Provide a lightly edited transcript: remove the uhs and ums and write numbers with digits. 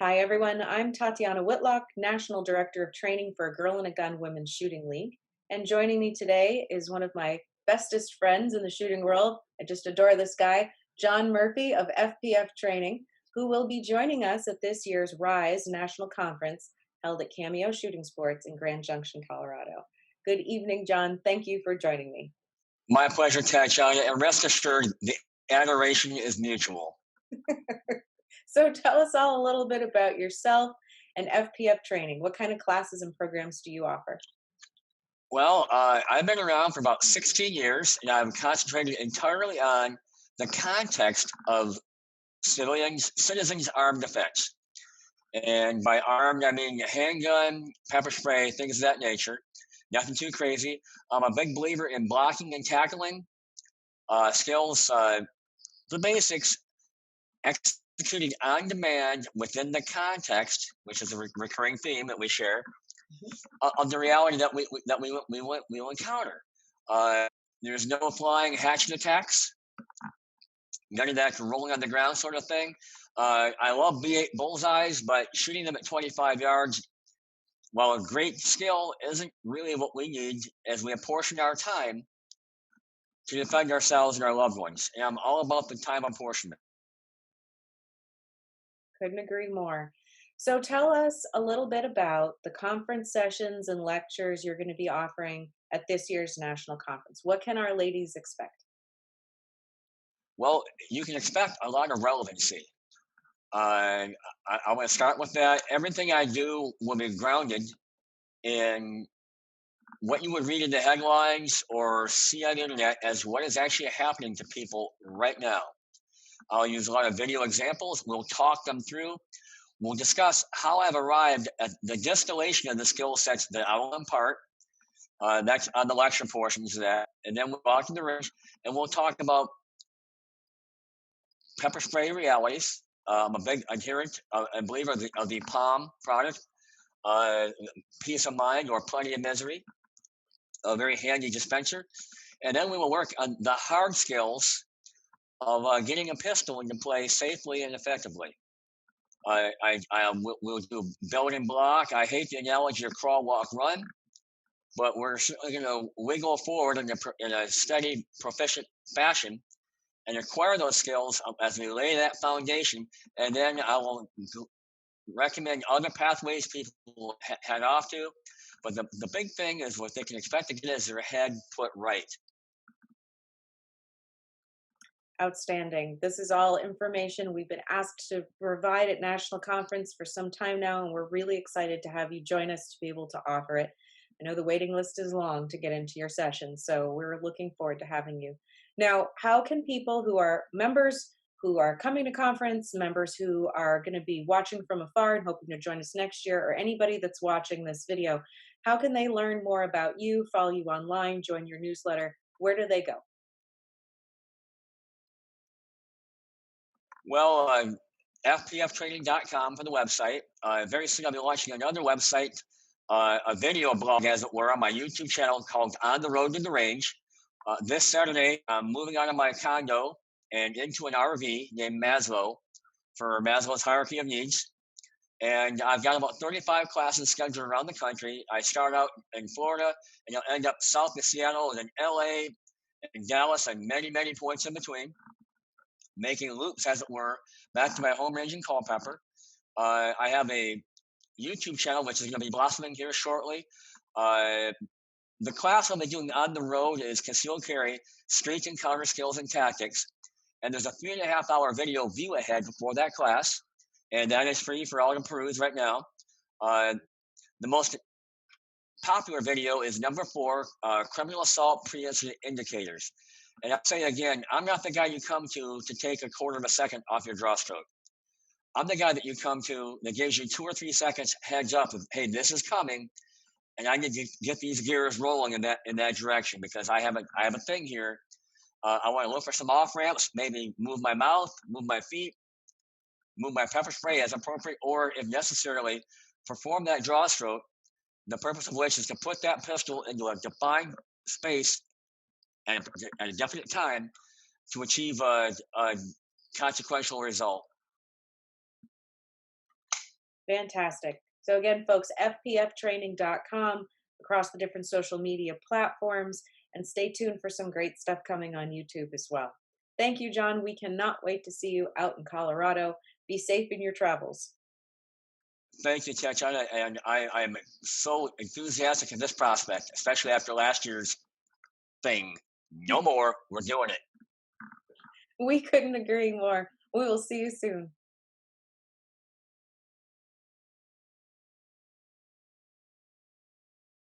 Hi, everyone. I'm Tatiana Whitlock, National Director of Training for Girl in a Gun Women's Shooting League. And joining me today is one of my bestest friends in the shooting world. I just adore this guy, John Murphy of FPF Training, who will be joining us at this year's RISE National Conference held at Cameo Shooting Sports in Grand Junction, Colorado. Good evening, John. Thank you for joining me. My pleasure, Tatiana, and rest assured, the adoration is mutual. So tell us all a little bit about yourself and FPF Training. What kind of classes and programs do you offer? Well, I've been around for about 16 years, and I've concentrated entirely on the context of citizens' armed defense. And by armed, I mean handgun, pepper spray, things of that nature. Nothing too crazy. I'm a big believer in blocking and tackling skills, the basics, executing on demand within the context, which is a recurring theme that we share, of the reality that we will encounter. There's no flying hatchet attacks, none of that rolling on the ground sort of thing. I love B8 bullseyes, but shooting them at 25 yards, while a great skill, isn't really what we need as we apportion our time to defend ourselves and our loved ones. And I'm all about the time apportionment. Couldn't agree more. So tell us a little bit about the conference sessions and lectures you're going to be offering at this year's national conference. What can our ladies expect? Well, you can expect a lot of relevancy. I want to start with that. Everything I do will be grounded in what you would read in the headlines or see on the internet as what is actually happening to people right now. I'll use a lot of video examples. We'll talk them through. We'll discuss how I've arrived at the distillation of the skill sets that I will impart. That's on the lecture portions of that. And then we'll walk in the range and we'll talk about pepper spray realities. I'm a big adherent and believer of the PALM product, peace of mind or plenty of misery, a very handy dispenser. And then we will work on the hard skills of getting a pistol into play safely and effectively. We'll do build and block. I hate the analogy of crawl, walk, run, but we're certainly going to wiggle forward in a steady, proficient fashion and acquire those skills as we lay that foundation. And then I will recommend other pathways people head off to. But the big thing is what they can expect to get is their head put right. Outstanding. This is all information we've been asked to provide at National Conference for some time now, and we're really excited to have you join us to be able to offer it. I know the waiting list is long to get into your session, so we're looking forward to having you. Now, how can people who are members who are coming to conference, members who are going to be watching from afar and hoping to join us next year, or anybody that's watching this video, how can they learn more about you, follow you online, join your newsletter? Where do they go? Well, fpftraining.com for the website. Very soon I'll be launching another website, a video blog, as it were, on my YouTube channel called On the Road to the Range. This Saturday, I'm moving out of my condo and into an RV named Maslow for Maslow's hierarchy of needs. And I've got about 35 classes scheduled around the country. I start out in Florida and I'll end up south of Seattle and then LA and Dallas and many, many points in between, making loops, as it were, back to my home range in Culpeper. I have a YouTube channel, which is going to be blossoming here shortly. The class I'll be doing on the road is concealed carry, street encounter skills and tactics. And there's a 3.5-hour video view ahead before that class. And that is free for all to peruse right now. The most popular video is number 4, criminal assault pre-incident indicators. And I'll say again, I'm not the guy you come to take a quarter of a second off your draw stroke. I'm the guy that you come to that gives you 2 or 3 seconds heads up of, hey, this is coming, and I need to get these gears rolling in that direction because I have a thing here. I want to look for some off ramps, maybe move my mouth, move my feet, move my pepper spray as appropriate, or if necessarily, perform that draw stroke. The purpose of which is to put that pistol into a defined space at a definite time to achieve a consequential result. Fantastic. So again, folks, fpftraining.com across the different social media platforms, and stay tuned for some great stuff coming on YouTube as well. Thank you, John. We cannot wait to see you out in Colorado. Be safe in your travels. Thank you, Tatiana. And I'm so enthusiastic in this prospect, especially after last year's thing. No more. We're doing it. We couldn't agree more. We will see you soon.